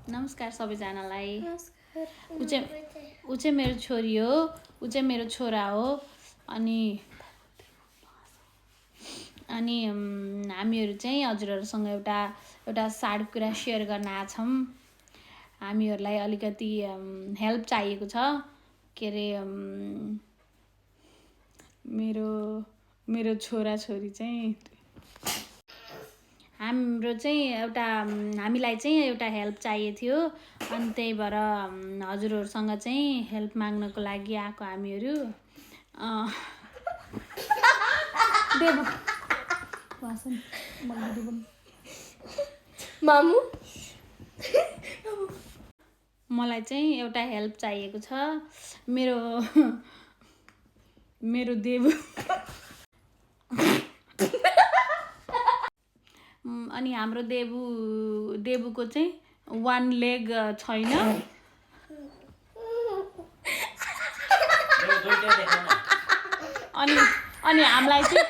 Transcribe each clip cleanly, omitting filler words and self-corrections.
नमस्कार सबैजनालाई। नमस्कार। ऊ चाहिँ मेरो छोरी हो, ऊ चाहिँ मेरो छोरा हो। अनि हामीहरू चाहिँ हजुरहरूसँग एउटा सानो कुरा सेयर गर्न आछौँ। हामीहरूलाई अलिकति हेल्प चाहिएको छ। के अरे मेरो छोराछोरी चाहिँ हामीलाई चाहिँ एउटा हेल्प चाहिएको थियो। अनि त्यही भएर हजुरहरूसँग चाहिँ हेल्प माग्नको लागि आएको हामीहरू। मामु मलाई चाहिँ एउटा हेल्प चाहिएको छ। मेरो देबु अनि हाम्रो देबुको चाहिँ 1 लेग छैन। अनि हामीलाई चाहिँ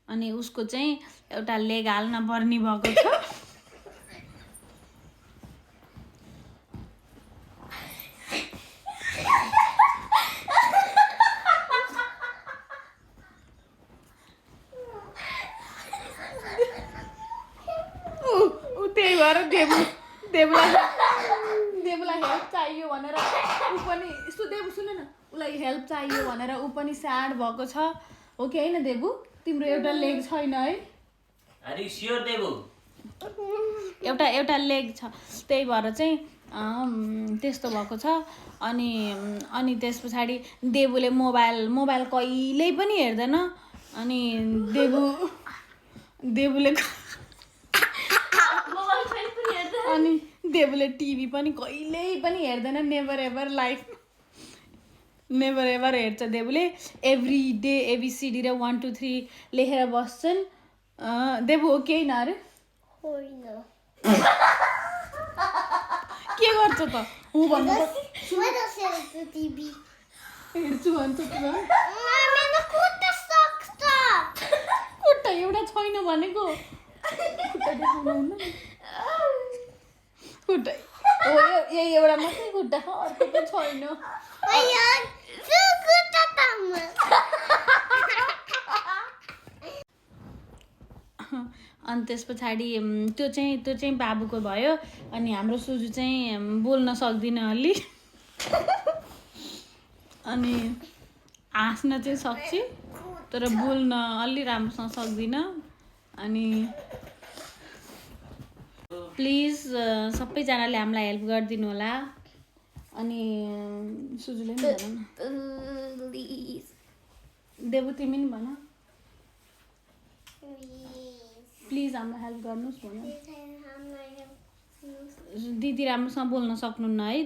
अनि उसको चाहिँ एउटा लेग हाल्न पर्ने भएको छ। त्यही भएर देबुलाई हेल्प चाहियो भनेर ऊ पनि यस्तो देबु सुन न, उसलाई हेल्प चाहियो भनेर ऊ पनि स्याड भएको छ। हो कि होइन देबु? तिम्रो एउटा लेग छैन है? अरे स्योर देबु एउटा लेग छ, त्यही भएर चाहिँ त्यस्तो भएको छ। अनि त्यस पछाडि देबुले मोबाइल कहिल्यै पनि हेर्दैन। अनि देबुले टिभी पनि कहिल्यै पनि हेर्दैन। नेभर एभर हेर्छ देबुले। एभ्री डे ABCD र 1 2 3 लेखेर बस्छन्। देबु हो केही न अरे? होइन। के गर्छ त? हो भन्नु टिभी हेर्छु भन्छ त। खुट्टा एउटा छैन भनेको। खुट्टा हो, यही एउटा मात्रै खुट्टा, अर्को त छैन। अनि त्यस पछाडि त्यो चाहिँ बाबुको भयो। अनि हाम्रो सुजु चाहिँ बोल्न सक्दिन अलि। अनि हाँस्न चाहिँ सक्छ तर बोल्न अलि राम्रोसँग सक्दिन। अनि प्लिज सबैजनाले हामीलाई हेल्प गरिदिनु होला। अनि सुजुले पनि भन न। देबु तिमी नि भन। प्लिज हामीलाई हेल्प गर्नुहोस् भन। दिदी राम्रोसँग बोल्न सक्नुहुन्न है?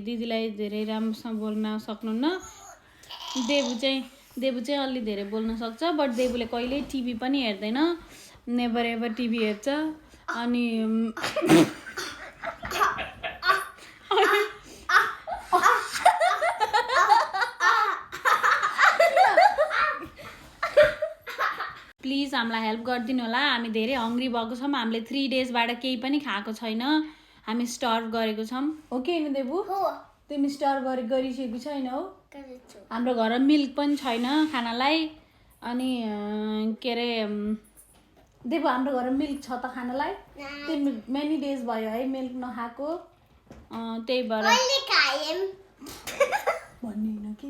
दिदीलाई धेरै राम्रोसँग बोल्न सक्नुहुन्न। देबु चाहिँ अलि धेरै बोल्न सक्छ, बट देबुले कहिल्यै टिभी पनि हेर्दैन। नेभर एभर टिभी हेर्छ। अनि प्लिज हामीलाई हेल्प गरिदिनु होला। हामी धेरै हङ्ग्री भएको छौँ। हामीले 3 डेजबाट केही पनि खाएको छैन। हामी स्टर्भ गरेको छौँ। हो कि होइन देबु? तिमी स्टर्भ गरिसकेको छैनौ? हाम्रो घरमा मिल्क पनि छैन खानालाई। अनि के अरे देबु हाम्रो घरमा मिल्क छ त खानालाई? तिमी मेनी डेज भयो है मिल्क नखाएको। त्यही भएर भन्ने होइन कि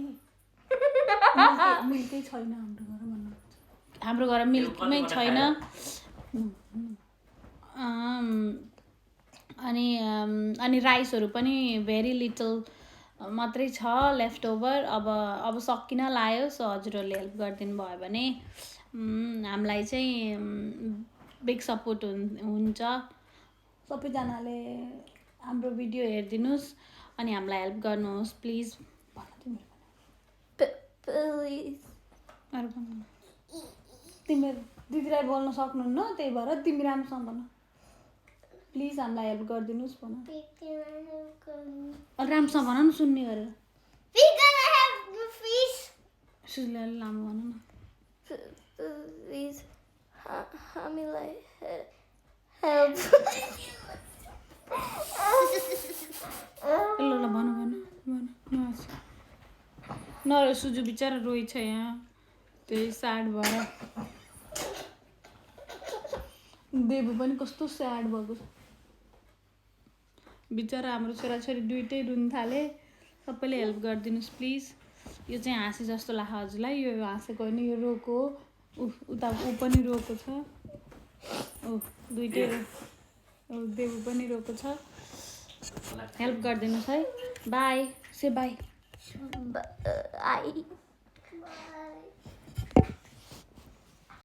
मिल्कै छैन हाम्रो घरमा मिल्क छैन। अनि राइसहरू पनि भेरी लिटल मात्रै छ लेफ्ट ओभर। अब सकिन लाग्यो। सो हजुरहरूले हेल्प गरिदिनु भयो भने हामीलाई चाहिँ बिग सपोर्ट हुन्छ। सबैजनाले हाम्रो भिडियो हेरिदिनुहोस् अनि हामीलाई हेल्प गर्नुहोस् प्लिज। तिमी दिदीलाई बोल्न सक्नुहुन्न, त्यही भएर तिमी राम्रोसँग भन। प्लिज हामीलाई हेल्प गरिदिनुहोस् भन। राम्रोसँग भन न, सुन्ने गरेर। सुजले अलि लामो भन न। हामीलाई हेल्प सुजु बिचरा रोइछ यहाँ त्यही स्याड भएर देबु पनि कस्तो स्याड भएको छ बिचरा हाम्रो छोराछोरी दुइटै रुन थाले सबैले हेल्प गरिदिनुहोस् प्लिज यो चाहिँ हाँसे जस्तो लाग्छ हजुरलाई यो हाँसेको होइन यो रोको हो उता ऊ पनि रोको छ दुइटै देबु पनि रोको छ हेल्प गरिदिनुहोस् है बाई से बाई आई